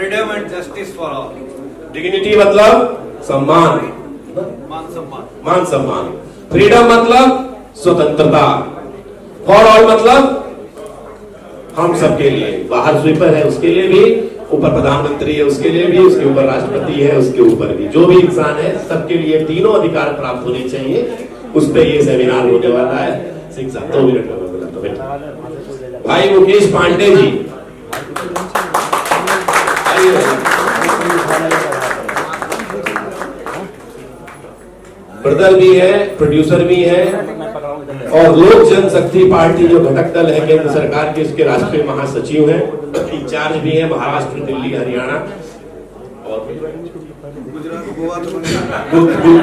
Freedom and justice for all. Dignity मतलब सम्मान, मान सम्मान। फ्रीडम मतलब स्वतंत्रता। फॉर ऑल मतलब हम सबके लिए। बाहर स्वीपर है उसके लिए भी, ऊपर प्रधानमंत्री है उसके लिए भी, उसके ऊपर राष्ट्रपति है उसके ऊपर भी, जो भी इंसान है सबके लिए तीनों अधिकार प्राप्त होने चाहिए। उस पर ये सेमिनार होने वाला है। सिंह साहब 2 मिनट में बोला तो बेटा। भाई मुकेश पांडे जी ब्रदर भी है, प्रोड्यूसर भी है, और लोक जनशक्ति पार्टी जो घटक दल है केंद्र सरकार के, उसके राष्ट्रीय महासचिव हैं, इंचार्ज भी है महाराष्ट्र, दिल्ली, हरियाणा और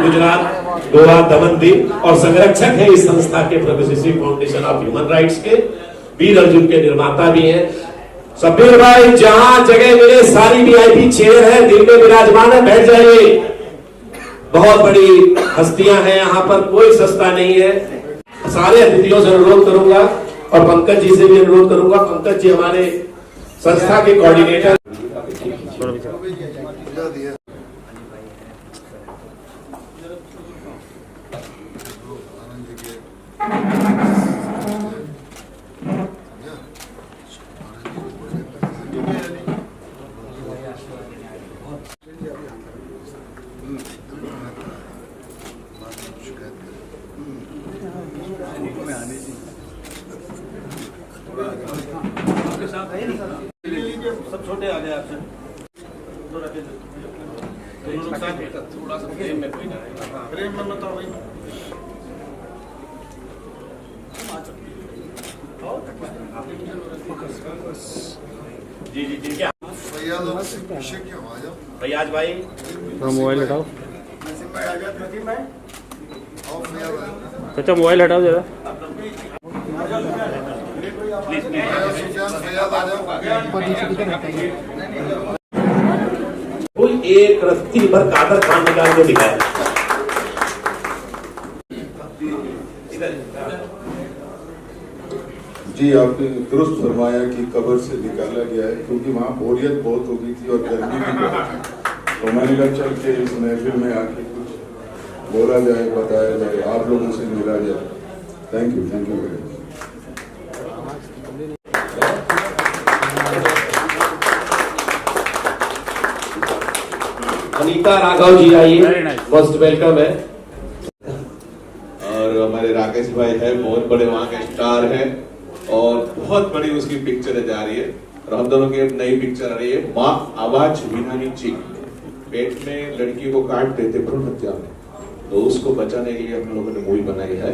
गुजरात, गोवा, दमन, दीव, और संरक्षक है इस संस्था के progressive foundation of human rights के। वीर अर्जुन के निर्माता भी हैं। सब्बीर भाई जहां जगह मिले सारी वीआईपी चेयर है, दिल में विराजमान है, बैठ जाइए। बहुत बड़ी हस्तियां हैं यहाँ पर, कोई सस्ता नहीं है। सारे अतिथियों से अनुरोध करूंगा और पंकज जी से भी अनुरोध करूंगा। पंकज जी हमारे संस्था के कोऑर्डिनेटर। सब छोटे आ गए आपसे, थोड़ा सा प्रेम में कोई ना रहेगा। प्रेम में बताओ भाई। जी जी जी क्या फैयाज भाई मोबाइल हटाओ चाचा, मोबाइल हटाओ जरा। कोई एक रस्ती भर कादर खान निकाल के दिखाया। जी आपने दुरुस्त फरमाया कि कब्र से निकाला गया है, क्योंकि वहाँ बोरियत बहुत हो गई थी और गर्मी भी बहुत थी। तो मैंने कहा चल के इस महफिल में आके कुछ बोला जाए, बताया जाए, आप लोगों से मिला जाए। Thank you very much. Anita Raghav ji आइए, मोस्ट वेलकम है। और हमारे राकेश भाई है, बहुत बड़े वहाँ के स्टार हैं और बहुत बड़ी उसकी पिक्चर जा रही है। और हम दोनों की एक नई पिक्चर आ रही है, माँ आवाज विनानी चीख। पेट में लड़की को काट देते भ्रूण हत्या में, तो उसको बचाने के लिए हम लोगों ने मूवी बनाई है,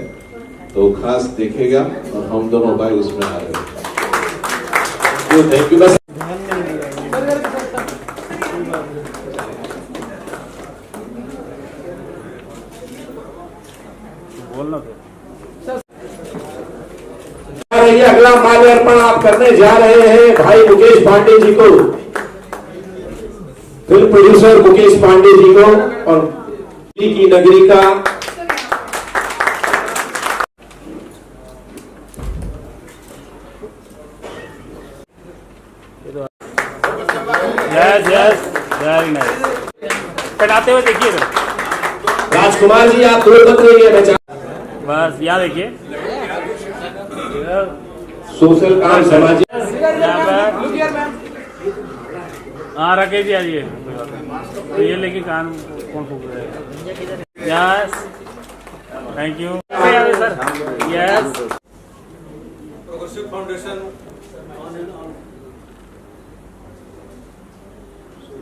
तो खास देखेगा। और हम दोनों भाई उसमें आ रहे हैं। Thank you. बस बोलना अगला माल्यार्पण आप करने जा रहे हैं भाई मुकेश पांडे जी को, फिल्म प्रोड्यूसर मुकेश पांडे जी को, और की नगरी का कटाते हुए देखिए। राजकुमार जी आप दूर मत रहिए, बचा बस यहाँ देखिए, सोशल काम सामाजिक। हाँ राकेश जी आइए। तो ये लेके कान कौन फूक रहा है? Yes thank you sir. Yes progressive foundation.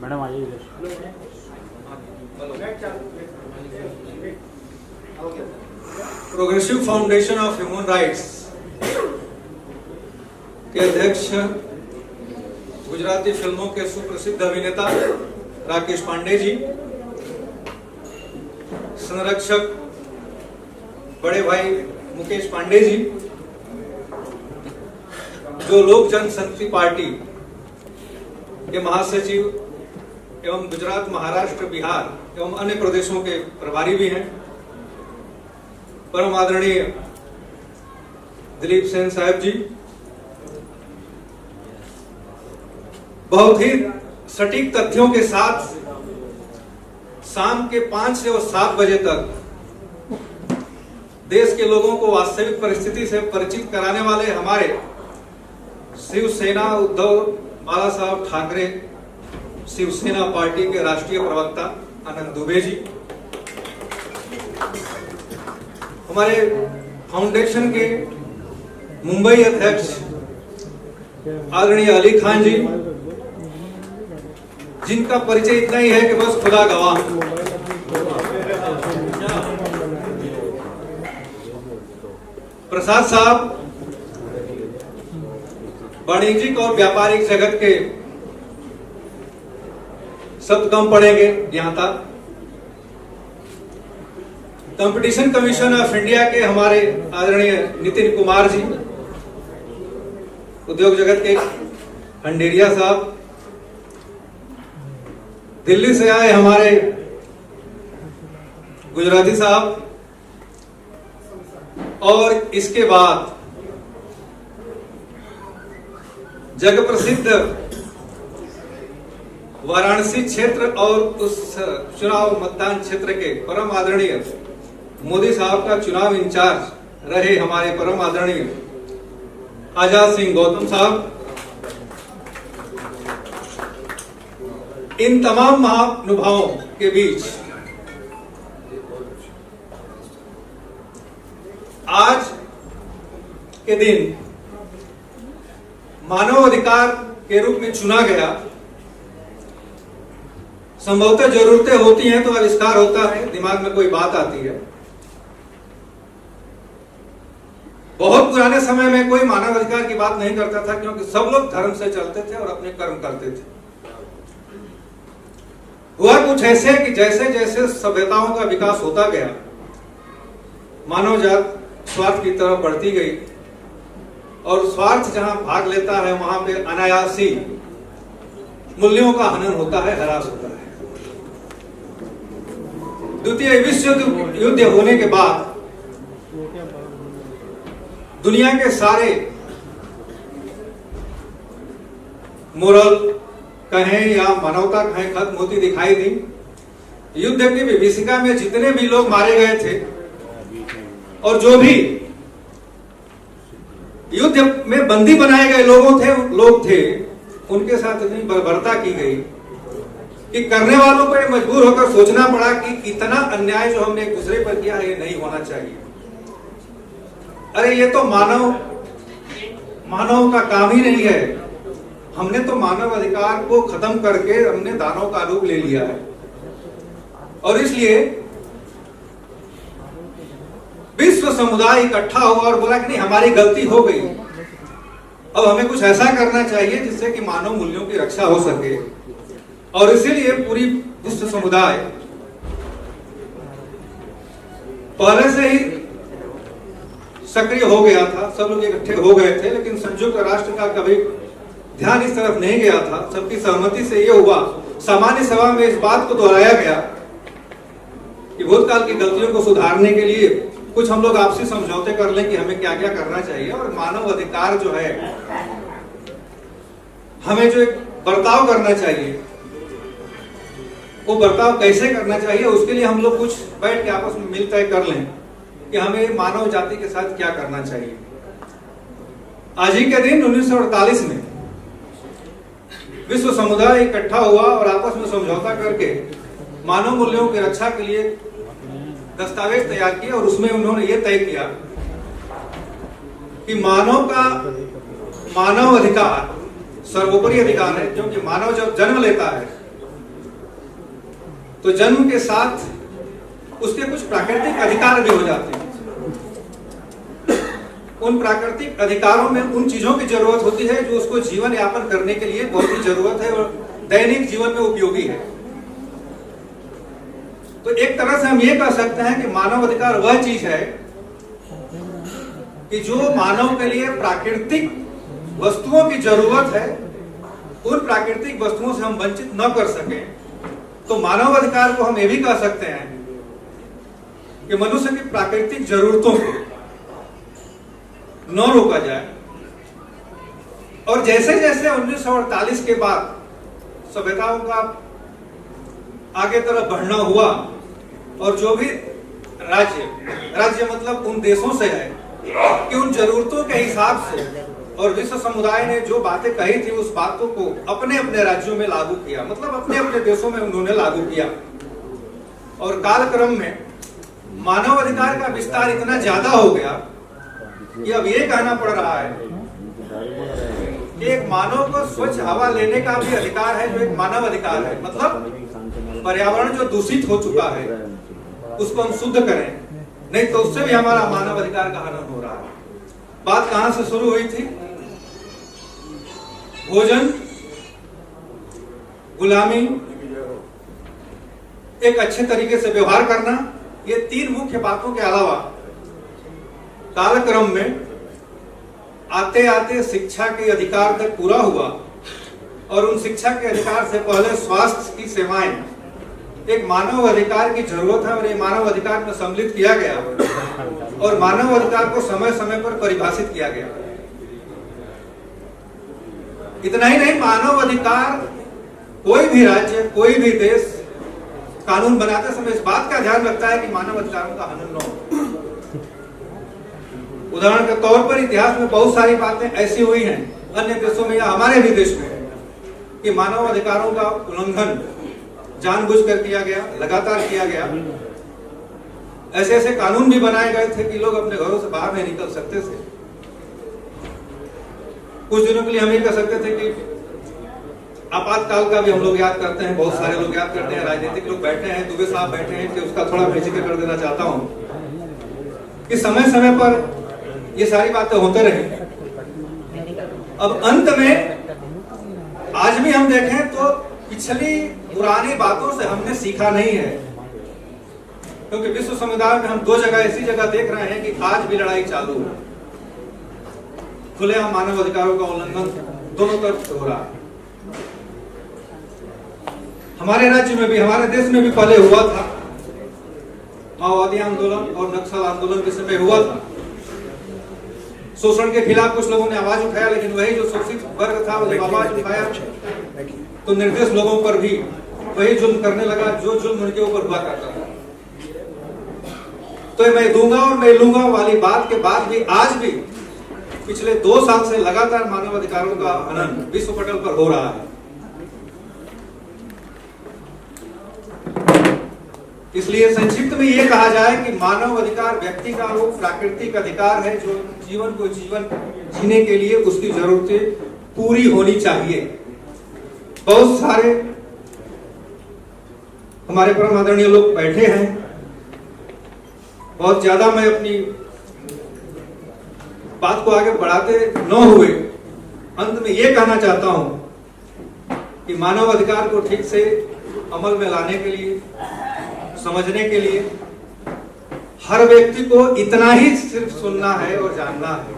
Madam आइए। Progressive foundation of human rights के अध्यक्ष गुजराती फिल्मों के सुप्रसिद्ध अभिनेता राकेश पांडे जी, संरक्षक बड़े भाई मुकेश पांडे जी, जो लोक जनशक्ति पार्टी के महासचिव एवं गुजरात, महाराष्ट्र, बिहार एवं अन्य प्रदेशों के प्रभारी भी हैं, परम आदरणीय दिलीप सेन साहब जी, बहुत ही सटीक तथ्यों के साथ शाम के 5 से 7 बजे तक देश के लोगों को वास्तविक परिस्थिति से परिचित कराने वाले हमारे शिवसेना उद्धव बाला साहब ठाकरे शिवसेना पार्टी के राष्ट्रीय प्रवक्ता आनंद दुबे जी, हमारे फाउंडेशन के मुंबई अध्यक्ष आदरणीय अली खान जी, जिनका परिचय इतना ही है कि बस खुदा गवाह। प्रसाद साहब वाणिज्यिक और व्यापारिक जगत के शब्द कम पड़ेंगे यहां तक। कंपटीशन कमीशन ऑफ इंडिया के हमारे आदरणीय नितिन कुमार जी, उद्योग जगत के हंडेरिया साहब, दिल्ली से आए हमारे गुजराती साहब, और इसके बाद जग प्रसिद्ध वाराणसी क्षेत्र और उस चुनाव मतदान क्षेत्र के परम आदरणीय मोदी साहब का चुनाव इंचार्ज रहे हमारे परम आदरणीय आजाद सिंह गौतम साहब, इन तमाम महानुभावों के बीच आज के दिन मानव अधिकार के रूप में चुना गया। संभवतः जरूरतें होती हैं तो आविष्कार होता है, दिमाग में कोई बात आती है। बहुत पुराने समय में कोई मानव अधिकार की बात नहीं करता था, क्योंकि सब लोग धर्म से चलते थे और अपने कर्म करते थे। हुआ कुछ ऐसे कि जैसे जैसे सभ्यताओं का विकास होता गया, मानव जात स्वार्थ की तरफ बढ़ती गई, और स्वार्थ जहां भाग लेता है वहां पे अनायास ही मूल्यों का हनन होता है, ह्रास होता है। द्वितीय विश्व युद्ध होने के बाद दुनिया के सारे मोरल कहें या मानवता कहें खत्म होती दिखाई दी। युद्ध की विभीषिका में जितने भी लोग मारे गए थे और जो भी युद्ध में बंदी बनाए गए लोग थे उनके साथ इतनी बर्बरता की गई कि करने वालों को मजबूर होकर सोचना पड़ा कि इतना अन्याय जो हमने एक दूसरे पर किया है ये नहीं होना चाहिए। अरे ये तो मानव का काम ही नहीं है। हमने तो मानव अधिकार को खत्म करके हमने दानव का रूप ले लिया है, और इसलिए विश्व समुदाय इकट्ठा हुआ और बोला कि नहीं, हमारी गलती हो गई, अब हमें कुछ ऐसा करना चाहिए जिससे कि मानव मूल्यों की रक्षा हो सके। और इसीलिए पूरी विश्व समुदाय पहले से ही सक्रिय हो गया था, सब लोग इकट्ठे हो गए थे, लेकिन संयुक्त राष्ट्र का कभी ध्यान इस तरफ नहीं गया था। सबकी सहमति से यह हुआ, सामान्य सभा में इस बात को दोहराया गया कि भूतकाल की गलतियों को सुधारने के लिए कुछ हम लोग आपसी समझौते कर लें कि हमें क्या क्या करना चाहिए, और मानव अधिकार जो है हमें जो एक बर्ताव करना चाहिए वो बर्ताव कैसे करना चाहिए, उसके लिए हम लोग कुछ बैठ के आपस में मिल तय कर लें कि हमें मानव जाति के साथ क्या करना चाहिए। आज ही के दिन 1948 में विश्व समुदाय इकट्ठा हुआ और आपस में समझौता करके मानव मूल्यों की रक्षा के लिए दस्तावेज तैयार किया, और उसमें उन्होंने ये तय किया कि मानव अधिकार सर्वोपरि अधिकार है, क्योंकि मानव जब जन्म लेता है तो जन्म के साथ उसके कुछ प्राकृतिक अधिकार भी हो जाते हैं। उन प्राकृतिक अधिकारों में उन चीजों की जरूरत होती है जो उसको जीवन यापन करने के लिए बहुत ही जरूरत है और दैनिक जीवन में उपयोगी है। तो एक तरह से हम ये कह सकते हैं कि मानव अधिकार वह चीज है कि जो मानव के लिए प्राकृतिक वस्तुओं की जरूरत है, उन प्राकृतिक वस्तुओं से हम वंचित न कर सकें। तो मानव अधिकार को हम ये भी कह सकते हैं कि मनुष्य की प्राकृतिक जरूरतों को न रोका जाए। और जैसे जैसे 1948 के बाद सभ्यताओं का आगे तरफ बढ़ना हुआ और जो भी राज्य मतलब उन देशों से है कि उन जरूरतों के हिसाब से और विश्व समुदाय ने जो बातें कही थी उस बातों को अपने अपने राज्यों में लागू किया, मतलब अपने अपने देशों में उन्होंने लागू किया। और कालक्रम में मानव अधिकार का विस्तार इतना ज्यादा हो गया कि अब ये कहना पड़ रहा है कि एक मानव को स्वच्छ हवा लेने का भी अधिकार है, जो एक मानव अधिकार है। मतलब पर्यावरण जो दूषित हो चुका है उसको हम शुद्ध करें, नहीं तो उससे भी हमारा मानव अधिकार का हनन हो रहा है। बात कहां से शुरू हुई थी? भोजन, गुलामी, एक अच्छे तरीके से व्यवहार करना, ये तीन मुख्य बातों के अलावा कालक्रम में आते आते शिक्षा के अधिकार तक पूरा हुआ। और उन शिक्षा के अधिकार से पहले स्वास्थ्य की सेवाएं एक मानव अधिकार की जरूरत है और ये मानव अधिकार में सम्मिलित किया गया और मानव अधिकार को समय समय पर परिभाषित किया गया। इतना ही नहीं, मानव अधिकार कोई भी राज्य, कोई भी देश कानून बनाते समय इस बात का ध्यान रखता है कि मानव अधिकारों का हनन न हो। उदाहरण के तौर पर इतिहास में बहुत सारी बातें ऐसी हुई हैं अन्य देशों में या हमारे भी देश में कि मानव अधिकारों का उल्लंघन जानबूझकर किया गया, लगातार किया गया। ऐसे ऐसे कानून भी बनाए गए थे कि लोग अपने घरों से बाहर नहीं निकल सकते थे। कुछ दिनों के लिए हम ये कह सकते थे कि आपातकाल का भी हम लोग याद करते हैं, बहुत सारे लोग याद करते हैं, राजनीतिक लोग बैठे हैं, दुबे साहब बैठे हैं, कि उसका थोड़ा मैं जिक्र कर देना चाहता हूं कि समय समय पर ये सारी बातें होते रही। अब अंत में आज भी हम देखें तो पिछली पुरानी बातों से हमने सीखा नहीं है, क्योंकि विश्व समुदाय में हम दो जगह ऐसी जगह देख रहे हैं कि आज भी लड़ाई चालू है, खुलेआम मानव अधिकारों का उल्लंघन दोनों तरफ से हो रहा है। हमारे राज्य में भी, हमारे देश में भी पहले हुआ था, माओवादी आंदोलन और नक्सल आंदोलन के समय हुआ था। शोषण के खिलाफ कुछ लोगों ने आवाज उठाया, लेकिन वही जो शोषित वर्ग था वो आवाज उठाया तो निर्देश लोगों पर भी वही जुल्म करने लगा जो जुल्म उनके ऊपर हुआ करता था। तो मैं दूंगा और मैं लूंगा वाली बात के बाद भी आज भी पिछले 2 साल से लगातार मानव अधिकारों का हनन विश्व पटल पर हो रहा है। इसलिए संक्षिप्त में यह कहा जाए कि मानव अधिकार व्यक्ति का वो प्राकृतिक अधिकार है जो जीवन को जीवन जीने के लिए उसकी जरूरतें पूरी होनी चाहिए। बहुत सारे हमारे परम आदरणीय लोग बैठे हैं, बहुत ज्यादा मैं अपनी बात को आगे बढ़ाते न हुए अंत में यह कहना चाहता हूं कि मानव अधिकार को ठीक से अमल में लाने के लिए, समझने के लिए हर व्यक्ति को इतना ही सिर्फ सुनना है और जानना है,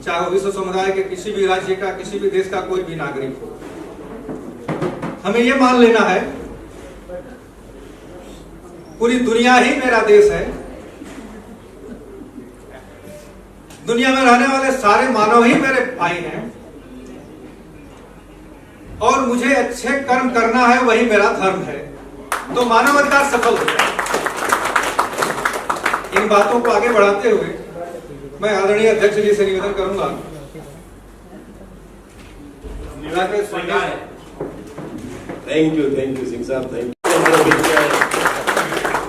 चाहे विश्व समुदाय के किसी भी राज्य का, किसी भी देश का कोई भी नागरिक हो। हमें यह मान लेना है पूरी दुनिया ही मेरा देश है, दुनिया में रहने वाले सारे मानव ही मेरे भाई हैं और मुझे अच्छे कर्म करना है, वही मेरा धर्म है, तो मानव अधिकार सफल हो जाए। इन बातों को आगे बढ़ाते हुए मैं आदरणीय अध्यक्ष जी से निवेदन करूंगा, थैंक यू सिंह साहब, थैंक यू।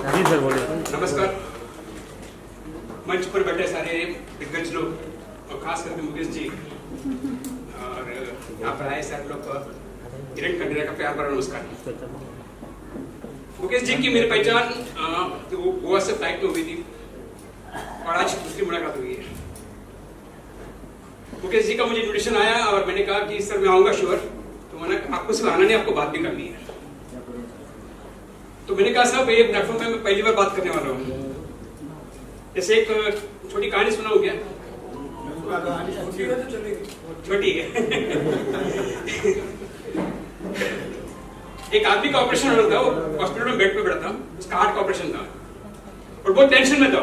जी सर बोलिए। नमस्कार। मंच पर बैठे सारे दिग्गज लोग और खास करके मुकेश जी और यहाँ पर आए सारे लोग किरण खंडेरा का प्यार भरा नमस्कार। मुकेश जी की मेरी पहचान तो वो गोवा से फ्लाइट में हुई थी और आज दूसरी मुलाकात हुई है। मुकेश जी का मुझे इन्विटेशन आया और मैंने कहा कि सर मैं आऊंगा श्योर, तो मैंने आपको सिर्फ आना नहीं, आपको बात भी करनी है। तो मैंने कहा साहब ये प्लेटफॉर्म पे मैं पहली बार बात करने वाला हूँ। जैसे एक छोटी कहानी सुनाऊं क्या? छोटी है। एक आदमी का ऑपरेशन हो रहा था, वो हॉस्पिटल में बेड पे पड़ा था, उसका हार्ट का ऑपरेशन था और बहुत टेंशन में था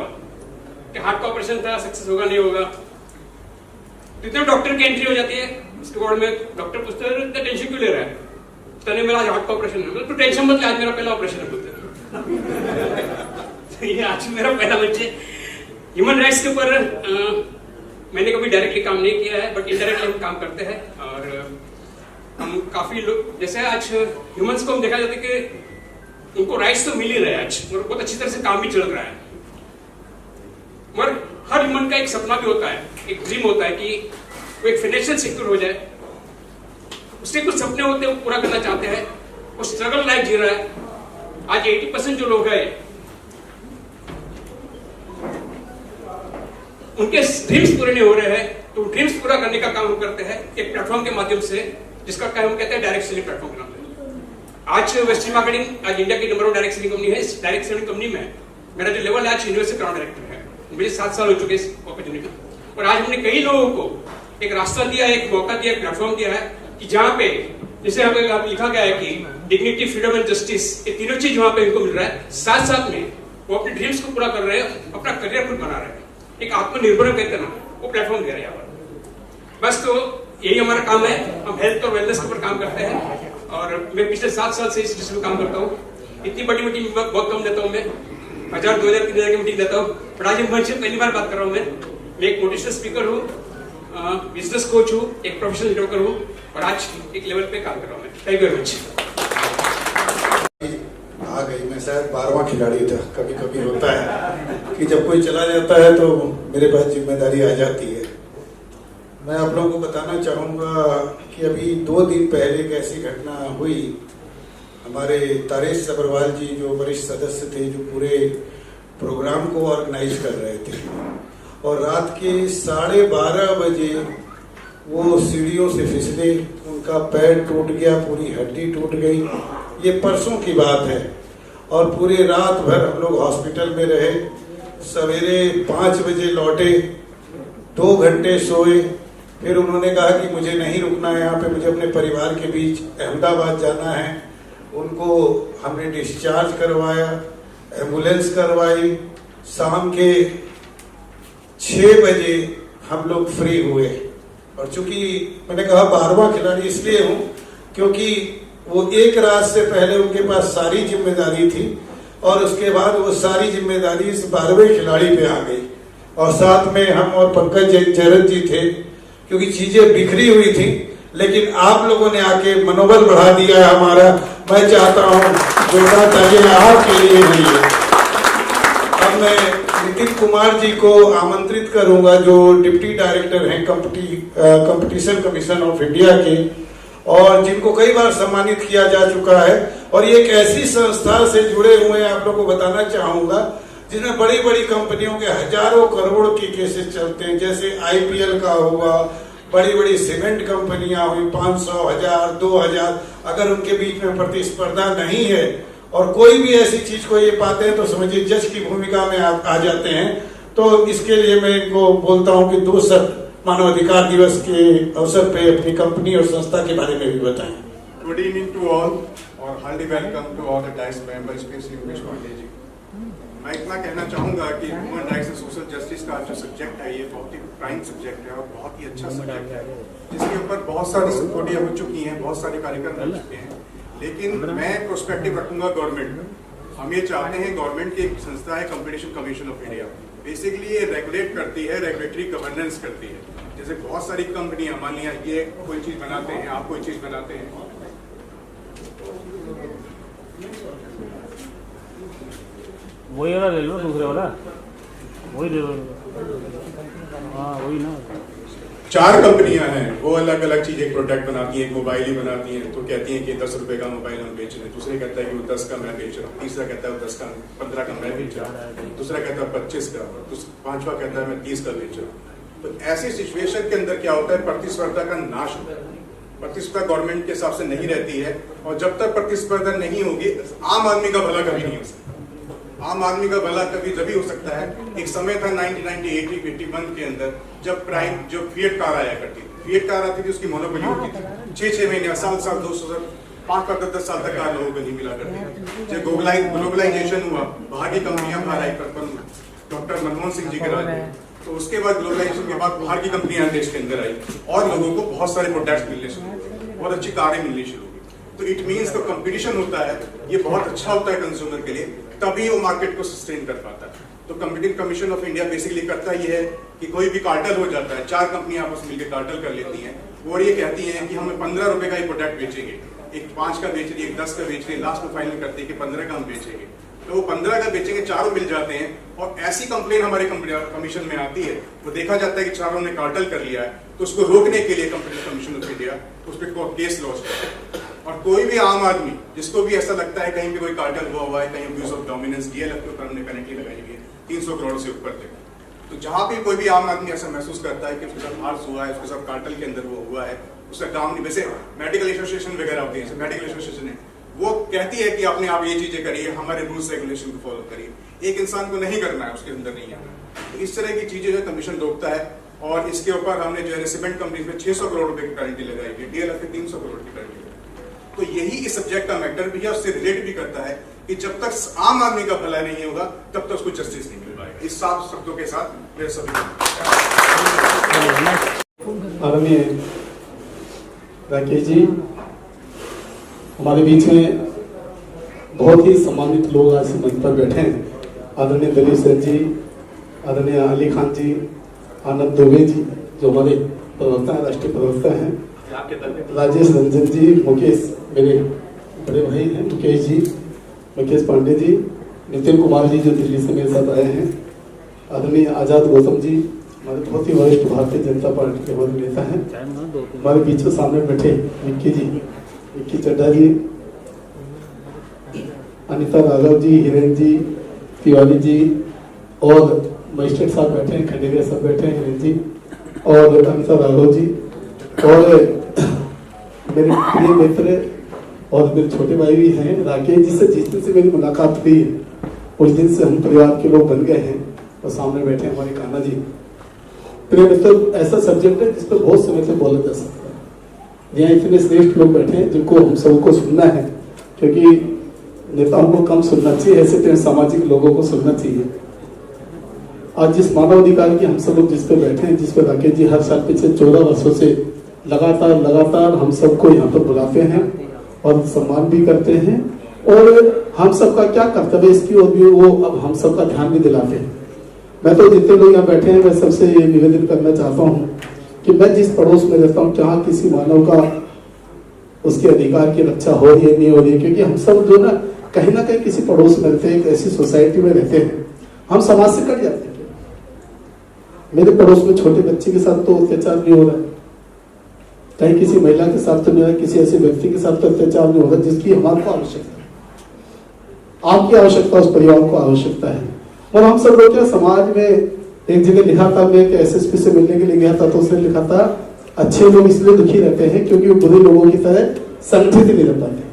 कि हार्ट का ऑपरेशन था, सक्सेस होगा नहीं होगा। तो इतने डॉक्टर की एंट्री हो जाती है उसके वार्ड में, डॉक्टर पूछते हैं इतना टेंशन क्यों ले रहा है? तने मेरा हार्ट का ऑपरेशन है, तो टेंशन मत ले, आज मेरा पहला ऑपरेशन है बोलते। ये आज मेरा पहला बच्चे ह्यूमन राइट्स के ऊपर मैंने कभी डायरेक्टली काम नहीं किया है, बट इनडायरेक्टली हम काम करते हैं। और हम काफी लोग, जैसे आज ह्यूमंस को हम देखा जाता है कि उनको राइट्स तो मिल ही रहे हैं आज, और बहुत अच्छी तरह से काम भी चल रहा है। मगर हर ह्यूमन का एक सपना भी होता है, एक ड्रीम होता है कि वो एक फाइनेंशियल सिक्योर हो जाए। उसके कुछ सपने होते हैं, वो पूरा करना चाहते हैं, वो स्ट्रगल लाइफ जी रहा है। आज 80% जो लोग हैं उनके ड्रीम्स पूरे नहीं हो रहे हैं, तो ड्रीम्स पूरा करने का काम हम करते हैं एक प्लेटफॉर्म के माध्यम से, जिसका काम हम कहते हैं डायरेक्ट सेलिंग प्लेटफॉर्म के नाम से। आज वेस्टर्न मार्केटिंग आज इंडिया की नंबर 1 डायरेक्ट सेलिंग कंपनी है। इस डायरेक्ट सेलिंग कंपनी में मेरा जो लेवल है आज यूनिवर्सिटी क्राउन डायरेक्टर है, मुझे 7 साल हो चुके इस अपॉर्चुनिटी में। और आज हमने कई लोगों को एक रास्ता दिया, एक मौका दिया, एक प्लेटफॉर्म दिया है कि जहां पे जैसे यहाँ लिखा गया है कि डिग्निटी, फ्रीडम एंड जस्टिस, ये तीनों चीज वहां पे इनको मिल रहा है। साथ साथ में वो अपने ड्रीम्स को पूरा कर रहे हैं, अपना करियर खुद बना रहे हैं, एक आत्मनिर्भर कहते हैं ना, वो प्लेटफॉर्म दे रहे हैं यहाँ पर। बस तो यही हमारा काम है, हम हेल्थ और वेलनेस के ऊपर काम करते हैं। और मैं पिछले 7 साल से इस डिस्ट्रिक्ट में काम करता हूँ। इतनी बड़ी मीटिंग बहुत कम देता हूँ मैं, 1000, 2000, 3000 की मीटिंग देता हूँ। पर आज मंच से पहली बार बात कर रहा हूँ मैं एक मोटिवेशनल स्पीकर हूँ, बिजनेस कोच हूँ, एक प्रोफेशनल नेटवर्कर हूँ, और आज एक लेवल पे काम कर रहा हूँ मैं। Thank you very much. आ गई, मैं शायद 12वां खिलाड़ी था। कभी कभी होता है कि जब कोई चला जाता है तो मेरे पास जिम्मेदारी आ जाती है। मैं आप लोगों को बताना चाहूँगा कि अभी 2 दिन पहले एक ऐसी घटना हुई। हमारे तारेश सब्रवाल जी जो वरिष्ठ सदस्य थे, जो पूरे प्रोग्राम को ऑर्गेनाइज कर रहे थे, और रात के 12:30 बजे वो सीढ़ियों से फिसले, उनका पैर टूट गया, पूरी हड्डी टूट गई। ये परसों की बात है। और पूरे रात भर हम लोग हॉस्पिटल में रहे। सवेरे 5 बजे लौटे, 2 घंटे सोए। फिर उन्होंने कहा कि मुझे नहीं रुकना है यहाँ पे, मुझे अपने परिवार के बीच अहमदाबाद जाना है। उनको हमने डिस्चार्ज करवाया, एम्बुलेंस करवाई। शाम के 6 बजे हम लोग फ्री हुए। और चूंकि मैंने कहा 12वां खिलाड़ी इसलिए हूँ क्योंकि वो एक रात से पहले उनके पास सारी जिम्मेदारी थी, और उसके बाद वो सारी जिम्मेदारी इस 12वें खिलाड़ी पे आ गई। और साथ में हम और पंकज जयरथ जी थे, क्योंकि चीजें बिखरी हुई थी, लेकिन आप लोगों ने आके मनोबल बढ़ा दिया है हमारा। मैं चाहता हूँ जोरदार तालियां आपके लिए हुई है। अब मैं नितिन कुमार जी को आमंत्रित करूंगा, जो डिप्टी डायरेक्टर हैं कंपटीशन कमीशन ऑफ इंडिया के, और जिनको कई बार सम्मानित किया जा चुका है। और ये एक ऐसी संस्था से जुड़े हुए हैं, आप लोगों को बताना चाहूंगा, जिसमें बड़ी बड़ी कंपनियों के हजारों करोड़ की केसेस चलते हैं। जैसे IPL का हुआ, बड़ी बड़ी सीमेंट कंपनियां हुई, 500, 1000, 2000। अगर उनके बीच में प्रतिस्पर्धा नहीं है और कोई भी ऐसी चीज को ये पाते हैं तो समझिए जज की भूमिका में आ जाते हैं। तो इसके लिए मैं इनको बोलता हूँ कि 2 शब्द मानवाधिकार दिवस के अवसर पे अपनी कंपनी और संस्था के बारे में भी बताएं। गुड इवनिंग टू ऑल और hearty welcome to all the dais members, specially Umesh Pande ji. मैं इतना कहना चाहूंगा कि human rights and social justice का जो सब्जेक्ट है, ये बहुत ही प्राइम सब्जेक्ट है और बहुत ही अच्छा सब्जेक्ट है, जिसके ऊपर बहुत सारी स्टडियां हो चुकी हैं, बहुत सारे कार्यक्रम हो चुके हैं। लेकिन मैं प्रोस्पेक्टिव रखूंगा गवर्नमेंट। हम ये चाहते हैं, गवर्नमेंट की एक संस्था है competition commission of India, basically ये रेगुलेट करती है, रेगुलेटरी गवर्नेंस करती है। जैसे बहुत सारी कंपनियां, मान लिया ये कोई चीज बनाते हैं, आप कोई चीज बनाते हैं, वही वाला ले लो, दूसरे वाला वही ले लो। हाँ वही ना। 4 कंपनियां हैं, वो अलग अलग चीज, एक प्रोडक्ट बनाती हैं, एक मोबाइल ही बनाती हैं, तो कहती हैं कि 10 रुपए का मोबाइल हम बेच रहे हैं। दूसरे कहता है कि वो 10 का मैं बेच रहा हूँ, तीसरा कहता है वो 10 का 15 का मैं बेच रहा हूँ, दूसरा कहता है 25 का, पांचवा कहता है मैं 30 का बेच रहा हूँ। तो ऐसी सिचुएशन के अंदर क्या होता है, प्रतिस्पर्धा का नाश होता है। प्रतिस्पर्धा गवर्नमेंट के हिसाब से नहीं रहती है, और जब तक प्रतिस्पर्धा नहीं होगी, आम आदमी का भला कभी नहीं हो सकता। आम आदमी का भला कभी तभी हो सकता है। एक समय था 1981 के अंदर, जब प्राइम जो फिएट कार आया करती थी, फिएट कार आती थी, उसकी मोनोपोली होती थी। 6-6 महीने, साल 2 साल, 5-10 साल तक कार लोगों को नहीं मिला करती थी। जब ग्लोबलाइजेशन हुआ, बाहर की कंपनियां बाहर आई, डॉक्टर मनमोहन सिंह जी के राज में, तो उसके बाद ग्लोबलाइजेशन के बाद बाहर की कंपनियां देश के अंदर आई और लोगों को बहुत सारे प्रोडक्ट्स मिलने शुरू हुए, बहुत अच्छी कारें मिलनी शुरू हुई। तो इट मीन्स तो कंपटीशन होता है, ये बहुत अच्छा होता है कंज्यूमर के लिए, तभी वो मार्केट को सस्टेन कर पाता है। तो competition commission of India basically करता ये है कि कोई भी कार्टेल हो जाता है, 4 कंपनियां आपस में मिलकर कार्टेल कर लेती हैं, और ये कहती हैं कि हम 15 रुपए का ही प्रोडक्ट बेचेंगे, एक 5 का बेच रही है, एक 10 का बेच रही है, लास्ट में फाइनल करते हैं कि 15 का हम बेचेंगे। तो वो 15 का बेचेंगे, चारों मिल जाते हैं, और ऐसी कंप्लेन हमारे कमीशन में आती है, वो देखा जाता है कि चारों ने कार्टेल कर लिया है, तो उसको रोकने के लिए कंपटीशन कमीशन ऑफ इंडिया उस पर केस लॉन्च करता है। और कोई भी आम आदमी जिसको भी ऐसा लगता है कहीं पे कोई कार्टेल हुआ है, कहीं अब्यूज ऑफ डोमिनेंस, डीएलएफ के ऊपर हमने पेनल्टी लगाई हुई है 300 करोड़ से ऊपर तक। तो जहां भी कोई भी आम आदमी ऐसा महसूस करता है कि उसके साथ हार्स हुआ है, उसके साथ कार्टेल के अंदर वो हुआ है, उसका काम नहीं, वैसे मेडिकल एसोसिएशन वगैरह होती है, मेडिकल एसोसिएशन है, वो कहती है कि आपने आप ये चीजें करिए, हमारे रूल्स रेगुलेशन को फॉलो करिए। एक इंसान को नहीं करना है, उसके अंदर नहीं आना। तो इस तरह की चीजें जो कमीशन रोकता है, और इसके ऊपर हमने जो है सीमेंट कंपनी में 600 करोड़ रुपए की पेनल्टी लगाई है, डीएलएफ पे 300 करोड़ की पेनल्टी। तो यही इस सब्जेक्ट का मैटर भी है, उससे रिलेट भी करता है कि जब तक आम आदमी का भला नहीं होगा तब तक उसको जस्टिस नहीं मिल पाएगा। इस साफ शब्दों के साथ मेरे सभी आदरणीय राकेश जी, हमारे बीच में बहुत ही सम्मानित लोग आज मंच पर बैठे हैं। आदरणीय दिलीप सर जी, आदरणीय अली खान जी, आनंद दुबे जी जो हमारे प्रवक्ता हैं, राष्ट्रीय प्रवक्ता हैं, राजेश रंजन जी, मुकेश मेरे बड़े भाई हैं, मुकेश जी, मुकेश पांडे जी, नितिन कुमार जी जो दिल्ली से मेरे साथ आए हैं, आदरणीय आजाद गौतम जी हमारे बहुत ही वरिष्ठ भारतीय जनता पार्टी के हमारे नेता हैं, हमारे बीच में सामने बैठे विक्की जी, विक्की चड्डा जी, अनिता राघव जी, हिरेन जी, तिवारी जी, और मजिस्ट्रेट साहब बैठे हैं, खंडेरिया साहब बैठे हैं, हिरेन जी और अनिता राघव जी, और मेरे प्रिय मित्र और मेरे छोटे भाई भी हैं राकेश जी से। जिस दिन से मेरी मुलाकात हुई है उस दिन से हम परिवार के लोग बन गए हैं, और सामने बैठे हैं हमारे कान्हा जी। प्रिय मित्र, ऐसा सब्जेक्ट है जिस पर बहुत समय से बोला जा सकता है। यहाँ इतने श्रेष्ठ लोग बैठे हैं जिनको हम सबको सुनना है, क्योंकि नेताओं को कम सुनना चाहिए, ऐसे सामाजिक लोगों को सुनना चाहिए। आज जिस मानव अधिकार की हम सब लोग जिस पे बैठे हैं, जिस पे राकेश जी हर साल पिछले 14 वर्षों से लगातार हम सबको यहाँ पर बुलाते हैं और सम्मान भी करते हैं, और हम सबका क्या कर्तव्य इसकी ओर भी वो अब हम सबका ध्यान भी दिलाते हैं। मैं तो जितने लोग यहाँ बैठे हैं मैं सबसे ये निवेदन करना चाहता हूँ कि मैं जिस पड़ोस में रहता हूँ जहाँ किसी मानव का उसके अधिकार की रक्षा हो रही है नहीं हो रही है, क्योंकि हम सब जो ना कहीं किसी पड़ोस में रहते हैं, एक ऐसी सोसाइटी में रहते हैं, हम समाज से कट जाते हैं। मेरे पड़ोस में छोटे बच्चे के साथ तो अत्याचार नहीं हो रहा है, कहीं किसी महिला के साथ तो नहीं हो रहा, किसी ऐसे व्यक्ति के साथ तो अत्याचार नहीं हो रहा जिसकी हमारे को आवश्यकता है, आपकी आवश्यकता, उस परिवार को आवश्यकता है। और हम सब लोग समाज में एक जगह लिखा था, मैं एसएसपी से मिलने के लिए गया था, तो उसने लिखा था अच्छे लोग इसलिए दुखी रहते हैं क्योंकि वो बुरे लोगों की तरह संगठित नहीं रह पाते।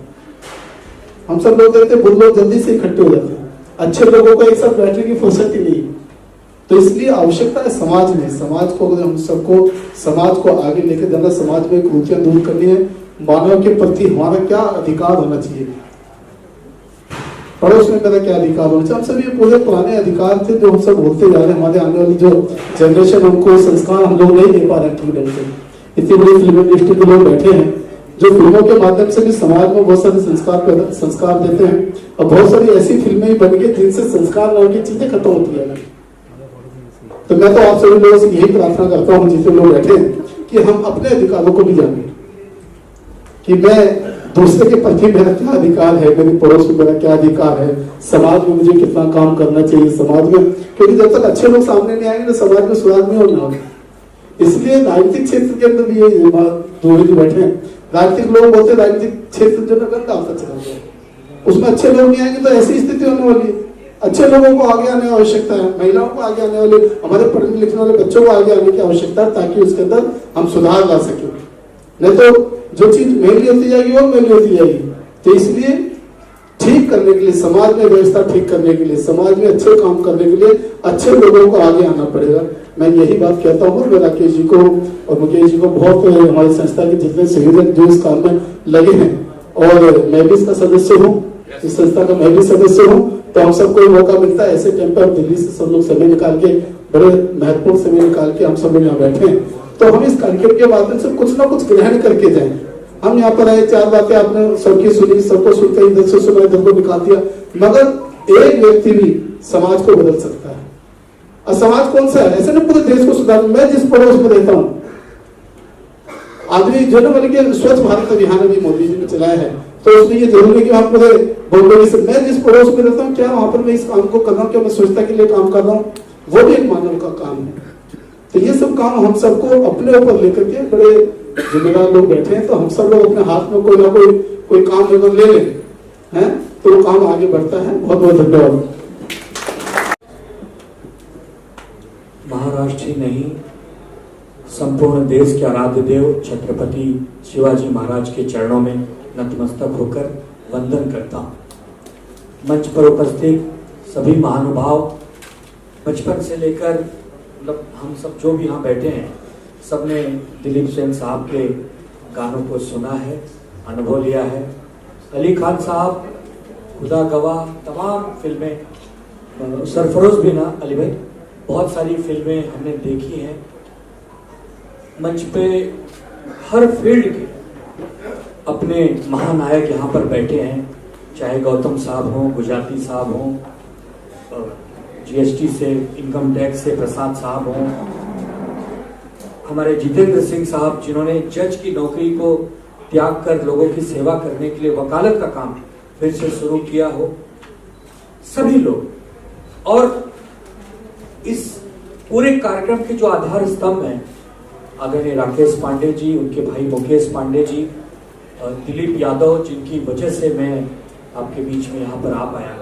हम सब लोग कहते हैं बुरे लोग जल्दी से इकट्ठे हो जाते हैं, अच्छे लोगों को एक साथ बैठने की फुर्सत ही नहीं। तो इसलिए आवश्यकता है समाज में, समाज को हम सबको समाज को आगे लेकर जाना, समाज में कुरीतियां दूर करनी है, मानव के प्रति हमारा क्या अधिकार होना चाहिए, पड़ोस में मेरा क्या अधिकार होना चाहिए। हम सब ये पूरे पुराने अधिकार थे जो हम सब बोलते जा रहे हैं, हमारे आने वाली जो जनरेशन उनको संस्कार हम लोग नहीं दे पा रहे ठीक ढंग से। इतनी बड़ी फिल्म इंडस्ट्री के लोग बैठे हैं जो फिल्मों के माध्यम से भी समाज में बहुत सारे संस्कार देते हैं, और बहुत सारी ऐसी फिल्में बन गई जिनसे संस्कार नाम की चीजें खत्म होती है। तो मैं तो आप सभी लोगों से यही प्रार्थना करता हूँ जितने लोग बैठे कि हम अपने अधिकारों को भी जानें कि मैं दूसरे के प्रति मेरा क्या अधिकार है, मेरे पड़ोस में मेरा क्या अधिकार है, समाज में मुझे कितना काम करना चाहिए समाज में, क्योंकि जब तक अच्छे लोग सामने नहीं आएंगे तो समाज में सुधार नहीं होना। इसलिए राजनीतिक क्षेत्र के अंदर भी ये बात बैठे हैं, राजनीतिक लोग बोलते हैं राजनीतिक क्षेत्र जो गंदा होता चला गया, उसमें अच्छे लोग नहीं आएंगे तो ऐसी स्थिति होने वाली है। अच्छे लोगों को आगे आने की आवश्यकता है, महिलाओं को आगे आने वाले, हमारे पढ़ने लिखने वाले बच्चों को आगे आने की आवश्यकता है, ताकि उसके अंदर हम सुधार ला सके। नहीं तो जो चीज महंगी होती जाएगी और महंगी होती जाएगी। तो इसलिए ठीक करने के लिए, समाज में व्यवस्था ठीक करने के लिए, समाज में अच्छे काम करने के लिए अच्छे लोगों को आगे आना पड़ेगा। मैं यही बात कहता हूँ। मैं राकेश जी को और मुकेश जी को बहुत, हमारी संस्था के जितने संयोजक जो इस काम में लगे हैं, और मैं भी इसका सदस्य हूँ, इस संस्था का मैं भी सदस्य हूँ, तो हम सबको मौका मिलता है ऐसे टाइम पर दिल्ली से सब लोग समय निकाल के, बड़े महत्वपूर्ण समय निकाल के हम सब लोग यहाँ बैठे हैं, तो हम इस कार्यक्रम के माध्यम से कुछ ना कुछ ग्रहण करके जाएं। हम यहाँ पर आए, 4 बातें आपने सबकी सुनी, सबको सुनकर इधर से सुना इधर को निकाल दिया, मगर एक व्यक्ति भी समाज को बदल सकता है। और समाज कौन सा है, ऐसे नहीं पूरे देश को सुधार। मैं जिस पड़ोस में रहता हूँ, आदमी जो बोले कि स्वच्छ भारत अभियान अभी मोदी जी ने चलाया है, तो उसमें ये जरूरी है कि हम पूरे बॉम्बे से, मैं जिस पड़ोस में रहता हूँ, क्या वहां पर मैं इस काम को कर रहा हूँ, क्या मैं स्वच्छता के लिए काम कर रहा हूँ, वो भी एक मानव का काम है। तो ये सब काम हम सबको अपने ऊपर लेकर के, बड़े जिम्मेदार लोग बैठे हैं, तो हम सब लोग अपने हाथ में कोई ना कोई काम अगर ले लें हैं तो वो काम आगे बढ़ता है। बहुत बहुत धन्यवाद। महाराष्ट्र ही नहीं, संपूर्ण देश के आराध्य देव छत्रपति शिवाजी महाराज के चरणों में नतमस्तक होकर वंदन करता हूँ। मंच पर उपस्थित सभी महानुभाव, बचपन से लेकर मतलब हम सब जो भी यहाँ बैठे हैं, सबने दिलीप सेन साहब के गानों को सुना है, अनुभव लिया है। अली खान साहब, खुदा गवाह, तमाम फिल्में, सरफरोज भी ना अली भाई, बहुत सारी फिल्में हमने देखी हैं। मंच पे हर फील्ड के अपने महानायक यहाँ पर बैठे हैं, चाहे गौतम साहब हों, गुजराती साहब हों, जीएसटी से, इनकम टैक्स से प्रसाद साहब हों, हमारे जितेंद्र सिंह साहब जिन्होंने जज की नौकरी को त्याग कर लोगों की सेवा करने के लिए वकालत का काम फिर से शुरू किया हो, सभी लोग। और इस पूरे कार्यक्रम के जो आधार स्तंभ हैं, आदरणीय राकेश पांडे जी, उनके भाई मुकेश पांडे जी, दिलीप यादव, जिनकी वजह से मैं आपके बीच में यहाँ पर आ पाया,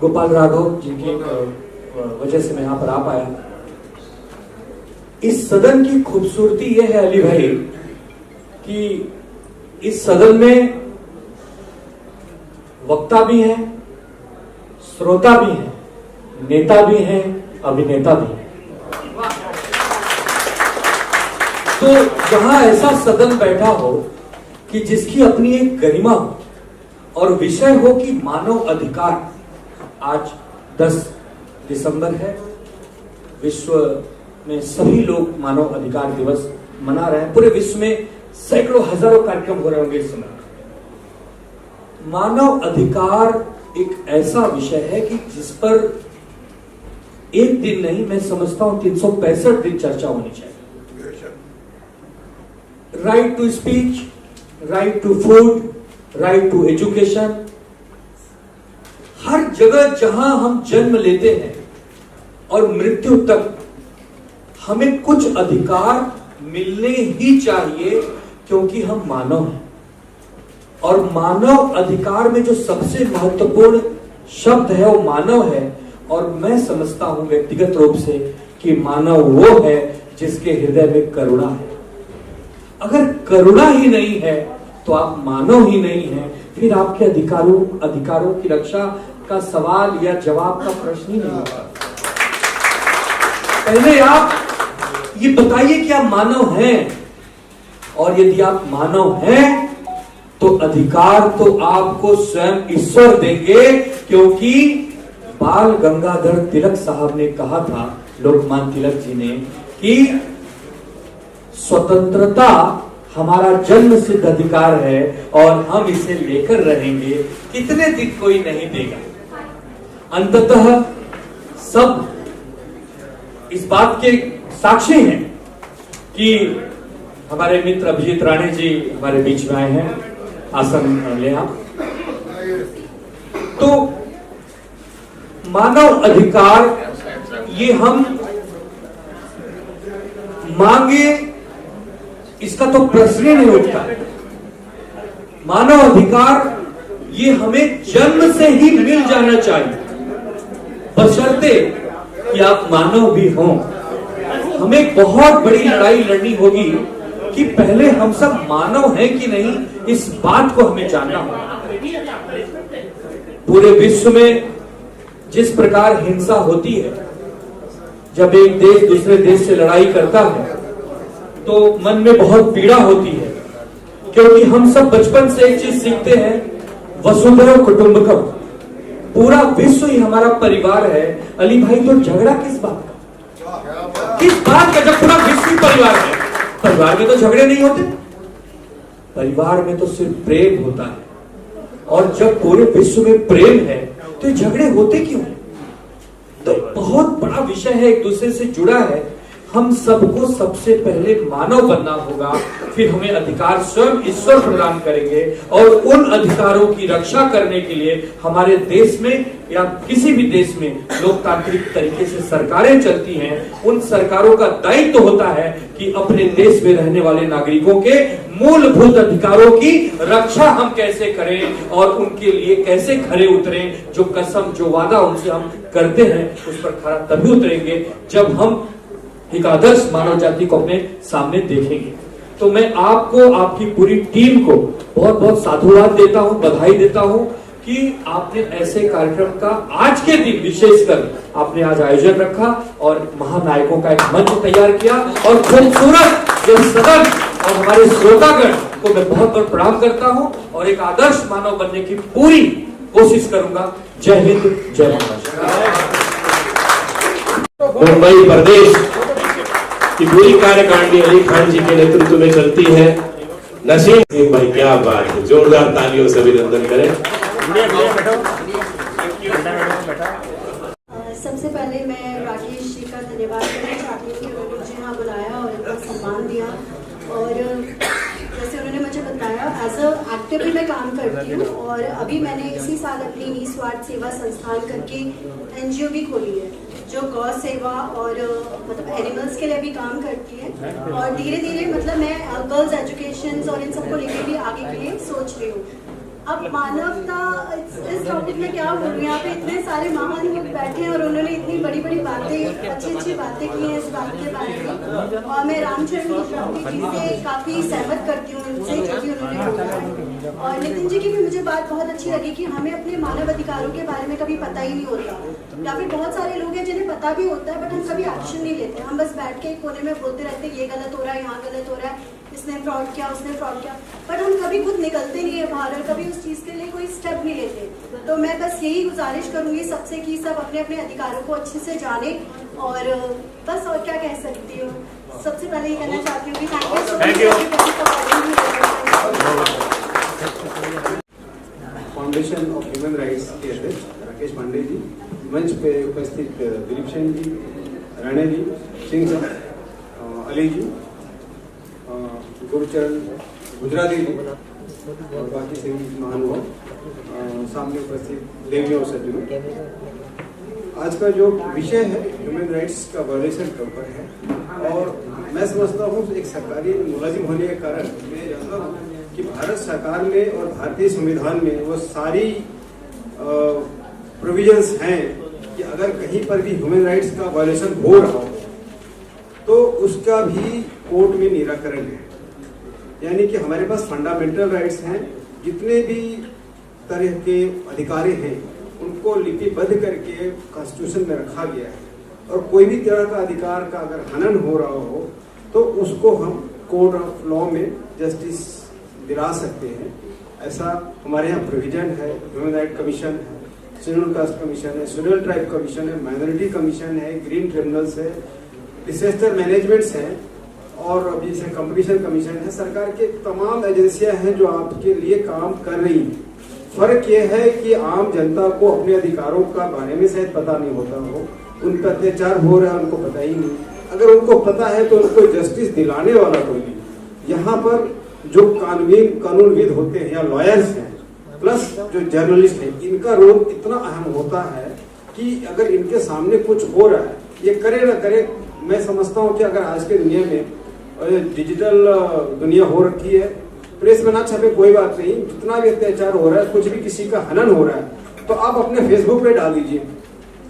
गोपाल राघव, जिनकी वजह से मैं यहाँ पर आ पाया। इस सदन की खूबसूरती यह है अली भाई कि इस सदन में वक्ता भी हैं, श्रोता भी हैं, नेता भी हैं, अभिनेता भी हैं। तो जहां ऐसा सदन बैठा हो कि जिसकी अपनी एक गरिमा हो और विषय हो कि मानव अधिकार। आज 10 दिसंबर है, विश्व में सभी लोग मानव अधिकार दिवस मना रहे हैं। पूरे विश्व में सैकड़ों हजारों कार्यक्रम हो रहे होंगे इस समय। मानव अधिकार एक ऐसा विषय है कि जिस पर एक दिन नहीं, मैं समझता हूं 365 दिन चर्चा होनी चाहिए। Right to speech, right to food, right to education. हर जगह जहां हम जन्म लेते हैं और मृत्यु तक हमें कुछ अधिकार मिलने ही चाहिए, क्योंकि हम मानव हैं। और मानव अधिकार में जो सबसे महत्वपूर्ण शब्द है वो मानव है। और मैं समझता हूं व्यक्तिगत रूप से कि मानव वो है जिसके हृदय में करुणा है। अगर करुणा ही नहीं है तो आप मानव ही नहीं है, फिर आपके अधिकारों की रक्षा का सवाल या जवाब का प्रश्न ही नहीं होता। पहले आप ये बताइए कि आप मानव हैं, और यदि आप मानव हैं तो अधिकार तो आपको स्वयं ईश्वर देंगे, क्योंकि बाल गंगाधर तिलक साहब ने कहा था, लोकमान्य तिलक जी ने, कि स्वतंत्रता हमारा जन्म सिद्ध अधिकार है और हम इसे लेकर रहेंगे, कितने दिन कोई नहीं देगा। अंततः सब इस बात के साक्षी हैं कि हमारे मित्र अभिजीत राणे जी हमारे बीच में आए हैं, आसन ले आप। तो मानव अधिकार ये हम मांगे, इसका तो प्रश्न ही नहीं उठता। मानव अधिकार ये हमें जन्म से ही मिल जाना चाहिए, बशर्ते कि आप मानव भी हों। हमें बहुत बड़ी लड़ाई लड़नी होगी कि पहले हम सब मानव हैं कि नहीं, इस बात को हमें जानना होगा। पूरे विश्व में जिस प्रकार हिंसा होती है, जब एक देश दूसरे देश से लड़ाई करता है तो मन में बहुत पीड़ा होती है, क्योंकि हम सब बचपन से एक चीज सीखते हैं, वसुधैव कुटुंबकम, पूरा विश्व ही हमारा परिवार है। अली भाई तो झगड़ा किस बात का, किस बात का, जब पूरा विश्व ही परिवार है। परिवार में तो झगड़े नहीं होते, परिवार में तो सिर्फ प्रेम होता है, और जब पूरे विश्व में प्रेम है तो ये झगड़े होते क्यों? तो बहुत बड़ा विषय है, एक दूसरे से जुड़ा है। हम सबको सबसे पहले मानव बनना होगा, फिर हमें अधिकार स्वयं ईश्वर प्रदान करेंगे, और उन अधिकारों की रक्षा करने के लिए हमारे देश में या किसी भी देश में लोकतांत्रिक तरीके से सरकारें चलती हैं। उन सरकारों का दायित्व होता है कि अपने देश में रहने वाले नागरिकों के मूलभूत अधिकारों की रक्षा हम कैसे करें और उनके लिए कैसे खरे उतरें। जो कसम, जो वादा उनसे हम करते हैं, उस पर खरा तभी उतरेंगे जब हम एक आदर्श मानव जाति को अपने सामने देखेंगे। तो मैं आपको, आपकी पूरी टीम को बहुत बहुत साधुवाद देता हूं, बधाई देता हूं कि आपने ऐसे कार्यक्रम का आज के दिन विशेषकर आपने आज आयोजन रखा और महानायकों का एक मंच तैयार किया, और खूबसूरत जो सदन और हमारे श्रोतागण को मैं बहुत बहुत प्रणाम करता हूं और एक आदर्श मानव बनने की पूरी कोशिश करूंगा। जय हिंद, जय महाराष्ट्र। मुंबई प्रदेश की पूरी कार्यकारिणी अली खान जी के नेतृत्व में चलती है। नसीम सिंह भाई, क्या बात है, जोरदार तालियों से अभिनंदन करें। सबसे पहले मैं राकेश जी का धन्यवाद करना चाहती हूँ कि उन्होंने मुझे यहाँ बुलाया और इतना सम्मान दिया। और जैसे उन्होंने मुझे बताया, एज अ एक्टिव भी मैं काम करती हूँ, और अभी मैंने इसी साल अपनी निस्वार्थ सेवा संस्थान करके NGO भी खोली है जो गौ सेवा और मतलब एनिमल्स के लिए भी काम करती है। और धीरे धीरे मतलब मैं गर्ल्स एजुकेशन और इन सबको लेकर भी आगे के लिए सोच रही हूँ। अब मानवता, इस टॉपिक में क्या बोलूँ, यहाँ पे इतने सारे महान लोग बैठे हैं और उन्होंने इतनी बड़ी बड़ी बातें, अच्छी अच्छी बातें की हैं इस बात के बारे में। और मैं रामचरण गुजराती जी से काफ़ी सहमत करती हूँ उनसे, जो कि उन्होंने बोला है। और नितिन जी की भी मुझे बात बहुत अच्छी लगी कि हमें अपने मानव अधिकारों के बारे में कभी पता ही नहीं होता, या फिर बहुत सारे लोग हैं जिन्हें पता भी होता है बट हम कभी एक्शन नहीं लेते। हम बस बैठ के कोने में बोलते रहते हैं ये गलत हो रहा है, यहाँ गलत हो रहा है, इसने फ्रॉड किया, उसने फ्रॉड किया, बट हम कभी खुद निकलते नहीं है बाहर और कभी उस चीज़ के लिए कोई स्टेप नहीं लेते। तो मैं बस यही गुजारिश करूंगी सबसे कि सब अपने अपने अधिकारों को अच्छे से जाने, और बस और क्या कह सकती हूँ। सबसे पहले ये कहना चाहती हूँ कि thank you foundation of human rights के अध्यक्ष राकेश पांडे जी, मंच पे उपस्थित दिलीप सेन जी, राणे जी, सिंह साहब, अली जी, गुरुचरण गुजराती जी और बाकी सभी महानुभाव, सामने उपस्थित देवियों और सज्जनों। आज का जो विषय है ह्यूमन राइट्स का वायलेशन के ऊपर है, और मैं समझता हूँ एक सरकारी मुलाजिम होने के कारण मैं जानता हूँ कि भारत सरकार में और भारतीय संविधान में वो सारी प्रोविजंस हैं कि अगर कहीं पर भी ह्यूमन राइट्स का वायलेशन हो रहा हो तो उसका भी कोर्ट में निराकरण है। यानी कि हमारे पास फंडामेंटल राइट्स हैं, जितने भी तरह के अधिकार हैं उनको लिपिबद्ध करके कॉन्स्टिट्यूशन में रखा गया है, और कोई भी तरह का अधिकार का अगर हनन हो रहा हो तो उसको हम कोर्ट ऑफ लॉ में जस्टिस दिला सकते हैं। ऐसा हमारे यहाँ प्रोविजन है। ह्यूमन राइट कमीशन है, शेड्यूल कास्ट कमीशन है, शेड्यूल ट्राइब कमीशन है, माइनॉरिटी कमीशन है, ग्रीन ट्रिब्यूनल्स है, डिजास्टर मैनेजमेंट्स है, और अभी से कंपटीशन कमीशन है। सरकार के तमाम एजेंसियां हैं जो आपके लिए काम कर रही हैं। फर्क यह है कि आम जनता को अपने अधिकारों का बारे में शायद पता नहीं होता हो, उन पर अत्याचार हो रहा है उनको पता ही नहीं। अगर उनको पता है तो उनको जस्टिस दिलाने वाला कोई नहीं। यहाँ पर जो कानूनविद होते हैं या लॉयर्स हैं प्लस जो जर्नलिस्ट हैं, इनका रोल इतना अहम होता है कि अगर इनके सामने कुछ हो रहा है, ये करे ना करे, मैं समझता हूँ कि अगर आज के दुनिया में डिजिटल दुनिया हो रखी है, प्रेस में ना छपे कोई बात नहीं, जितना भी अत्याचार हो रहा है, कुछ भी किसी का हनन हो रहा है तो आप अपने फेसबुक पे डाल दीजिए।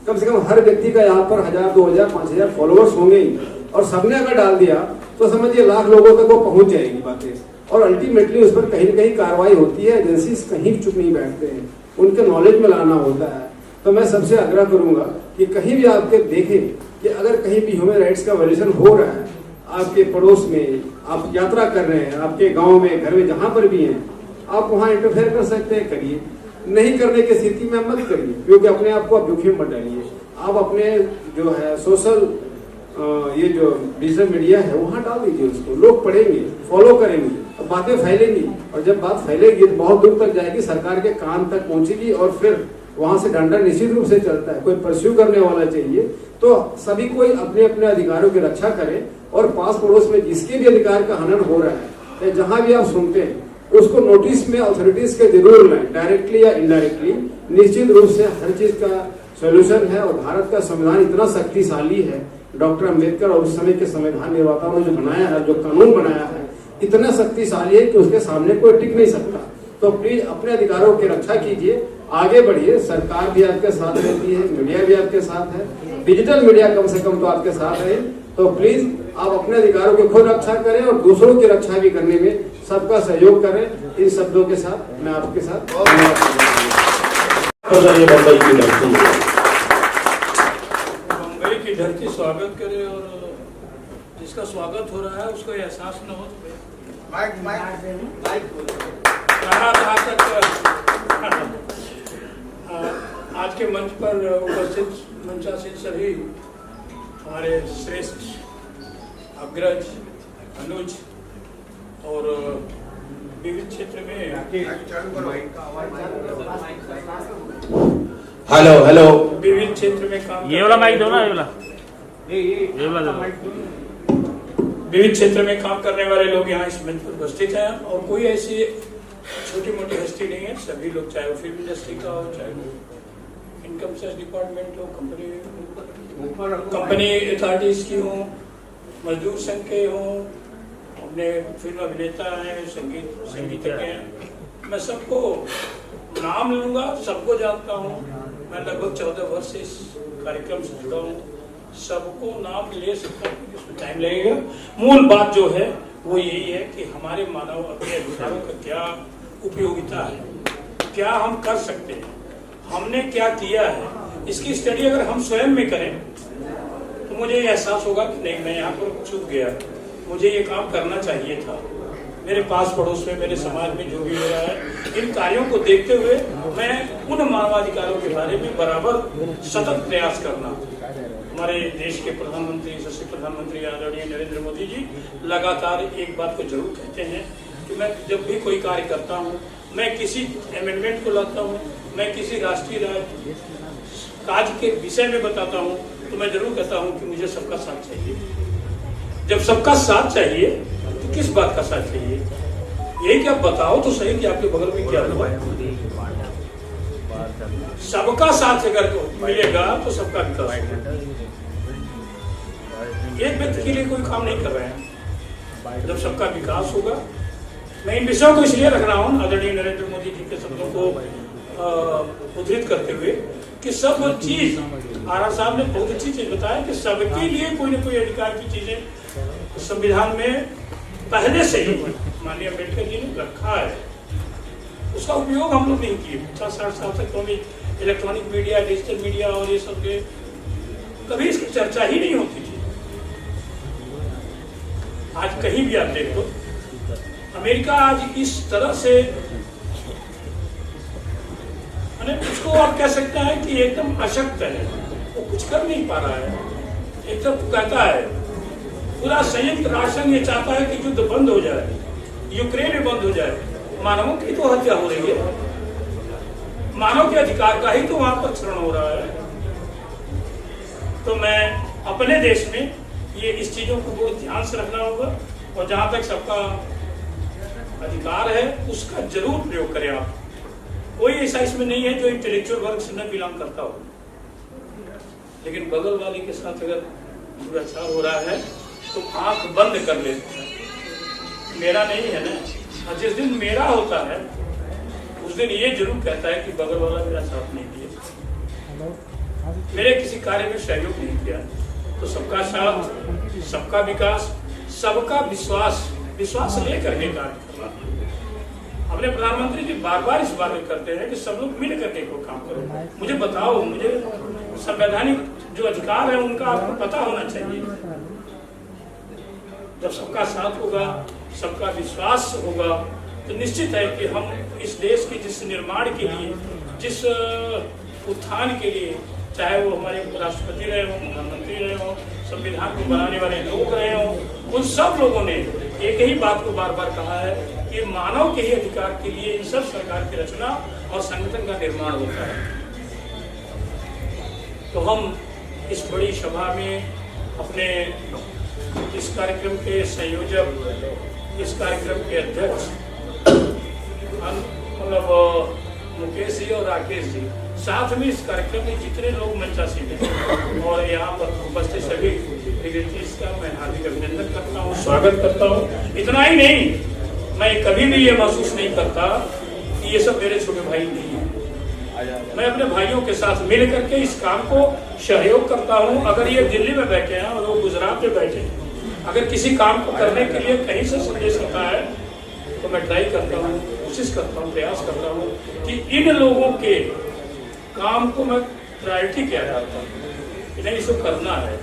कम से कम हर व्यक्ति का यहाँ पर 1000, 2000, 5000 फॉलोअर्स होंगे ही, और सबने अगर डाल दिया तो समझिए लाख लोगों तक वो पहुंच जाएगी बातें, और अल्टीमेटली उस पर कहीं न कहीं कार्रवाई होती है। एजेंसी कहीं चुप नहीं बैठते हैं, उनके नॉलेज में लाना होता है। तो मैं सबसे आग्रह करूंगा कि कहीं भी आपके देखें कि अगर कहीं भी ह्यूमन राइट्स का वायलेशन हो रहा है, आपके पड़ोस में आप यात्रा कर रहे हैं, आपके गांव में, घर में, जहां पर भी हैं, आप वहां इंटरफेयर कर सकते हैं, करिए। नहीं करने की स्थिति में मत करिए, क्योंकि अपने आप को आप जोखिम मत डालिए। आप अपने जो है सोशल ये जो डिजिटल मीडिया है वहां डाल दीजिए, उसको लोग पढ़ेंगे, फॉलो करेंगे। तो बातें फैलेंगी, और जब बात फैलेगी तो बहुत दूर तक जाएगी, सरकार के कान तक पहुंचेगी, और फिर वहां से डंडा निश्चित रूप से चलता है। कोई परस्यू करने वाला चाहिए, तो सभी कोई अपने अपने अधिकारों की रक्षा करे, और पास पड़ोस में जिसके भी अधिकार का हनन हो रहा है या जहां भी आप सुनते हैं, उसको नोटिस में अथॉरिटीज के जरूर लाएं, डायरेक्टली या इनडायरेक्टली। निश्चित रूप से हर चीज का सोल्यूशन है, और भारत का संविधान इतना शक्तिशाली है, डॉक्टर अम्बेडकर और उस समय के संविधान निर्माताओं ने जो बनाया है, जो कानून बनाया है, इतना शक्तिशाली है कि उसके सामने कोई टिक नहीं सकता। तो प्लीज अपने अधिकारों की रक्षा कीजिए, आगे बढ़िए। सरकार भी आपके साथ रहती है, मीडिया भी आपके साथ है, डिजिटल मीडिया कम से कम तो आपके साथ है। तो प्लीज आप अपने अधिकारों की खुद रक्षा करें और दूसरों की रक्षा भी करने में सबका सहयोग करें। इन शब्दों के साथ मैं आपके साथ मुंबई की धरती स्वागत करे, और जिसका स्वागत हो रहा है उसको एहसास न हो। आज के मंच पर उपस्थित मंचासीन सभी हमारे श्रेष्ठ अग्रज, अनुज, और विविध क्षेत्र में हेलो विविध क्षेत्र में काम, ये वाला माइक दो ना, ये वाला विविध क्षेत्र में काम करने वाले लोग यहाँ इस मंच पर उपस्थित हैं। और कोई ऐसी छोटी मोटी हस्ती नहीं है, सभी लोग, चाहे वो फिल्म इंडस्ट्री का हो, चाहे वो इनकम टैक्स डिपार्टमेंट हो, कंपनी अथॉरिटीज की हो, मजदूर संघ के हो, अपने फिल्म अभिनेता हैं, संगीतज्ञ हैं, मैं सबको नाम लूंगा, सबको जानता हूँ। मैं लगभग 14 वर्ष से इस कार्यक्रम से जुड़ा हूँ, सबको नाम ले सकता हूँ, इसमें टाइम लगेगा। मूल बात जो है वो यही है कि हमारे मानव अपने अधिकारों का क्या उपयोगिता है, क्या हम कर सकते हैं, हमने क्या किया है, इसकी स्टडी अगर हम स्वयं में करें तो मुझे एहसास होगा कि नहीं, मैं यहाँ पर चूक गया, मुझे ये काम करना चाहिए था। मेरे पास पड़ोस में, मेरे समाज में जो भी हो रहा है, इन कार्यों को देखते हुए मैं उन मानवाधिकारों के बारे में बराबर सतत प्रयास करना। हमारे देश के प्रधानमंत्री, यशस्वी प्रधानमंत्री आदरणीय नरेंद्र मोदी जी लगातार एक बात को जरूर कहते हैं कि मैं जब भी कोई कार्य करता हूँ, मैं किसी अमेंडमेंट को लाता हूँ, मैं किसी राष्ट्रीय कार्य के विषय में बताता हूँ, तो मैं जरूर कहता हूँ कि मुझे सबका साथ चाहिए। जब सबका साथ चाहिए तो किस बात का साथ चाहिए? यही कि आप बताओ तो सही कि आपके बगल में क्या हुआ। सबका साथ अगर मिलेगा तो सबका विकास होगा। एक व्यक्ति के लिए कोई काम नहीं कर रहे हैं। जब सबका विकास होगा, मैं इन विषयों को इसलिए रख रहा हूँ आदरणीय नरेंद्र मोदी जी के शब्दों को उद्धृत करते हुए कि सब चीज, आर साहब ने बहुत अच्छी चीज बताया कि सबके लिए कोई न कोई अधिकार की चीजें संविधान में पहले से ही माननीय अम्बेडकर जी ने रखा है। उसका उपयोग हम लोग नहीं किए। 50-60 साल तक तो इलेक्ट्रॉनिक मीडिया, डिजिटल मीडिया और ये सब के कभी इसकी चर्चा ही नहीं होती थी। आज कहीं भी आप देखो, अमेरिका आज इस तरह से, उसको आप कह सकते हैं कि एकदम अशक्त है, वो कुछ कर नहीं पा रहा है। एकदम कहता है पूरा संयुक्त राष्ट्र ये चाहता है कि युद्ध बंद हो जाए, यूक्रेन में बंद हो जाए। मानवों की तो हत्या हो रही है, मानव के अधिकार का ही तो वहां पर क्षरण हो रहा है। तो मैं अपने देश में ये इस चीजों को बहुत ध्यान से रखना होगा, और जहां तक सबका अधिकार है उसका जरूर प्रयोग करें आप। कोई ऐसा इसमें नहीं है जो इंटेलेक्चुअल वर्ग से न बिलोंग करता हो, लेकिन बगल वाले के साथ अगर दुराचार हो रहा है तो आंख बंद कर लेते हैं। मेरा नहीं है ना, और जिस दिन मेरा होता है उस दिन ये जरूर कहता है कि बगल वाला मेरा साथ नहीं दिया, मेरे किसी कार्य में सहयोग नहीं किया। तो सबका साथ, सबका विकास, सबका विश्वास, विश्वास लेकर के कार्य करना। अपने प्रधानमंत्री जी बार बार इस बात में करते हैं कि सब लोग मिल करके कोई काम करो। मुझे बताओ, मुझे संवैधानिक जो अधिकार है उनका आपको पता होना चाहिए। जब सबका साथ होगा, सबका विश्वास होगा, तो निश्चित है कि हम इस देश के जिस निर्माण के लिए, जिस उत्थान के लिए, चाहे वो हमारे राष्ट्रपति रहे हों, प्रधानमंत्री रहे हों, संविधान को बनाने वाले लोग रहे हों, उन सब लोगों ने एक ही बात को बार बार कहा है कि मानव के ही अधिकार के लिए इन सब सरकार की रचना और संगठन का निर्माण होता है। तो हम इस बड़ी सभा में अपने इस कार्यक्रम के संयोजक, इस कार्यक्रम के अध्यक्ष मतलब मुकेश जी और राकेश जी, साथ में इस कार्यक्रम में जितने लोग मंचासीन हैं और यहाँ पर उपस्थित सभी डिग्निटरीज का मैं हार्दिक अभिनंदन करता हूँ, स्वागत करता हूँ। इतना ही नहीं, मैं कभी भी ये महसूस नहीं करता कि ये सब मेरे छोटे भाई नहीं है। मैं अपने भाइयों के साथ मिल करके इस काम को सहयोग करता हूँ। अगर ये दिल्ली में बैठे हैं और वो गुजरात में बैठे हैं, अगर किसी काम को करने के लिए कहीं से संदेश आता है तो मैं ट्राई करता हूँ, कोशिश करता हूँ, प्रयास करता हूँ कि इन लोगों के काम को मैं प्रायोरिटी किया जाता हूँ कि नहीं, इसको करना है।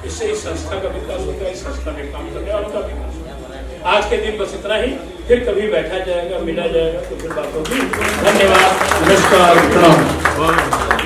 इससे इस संस्था का विकास होगा, इस संस्था में काम करने वालों का विकास होगा। आज के दिन बस इतना ही, फिर कभी बैठा जाएगा, मिला जाएगा तो फिर बात होगी। धन्यवाद, नमस्कार, प्रणाम।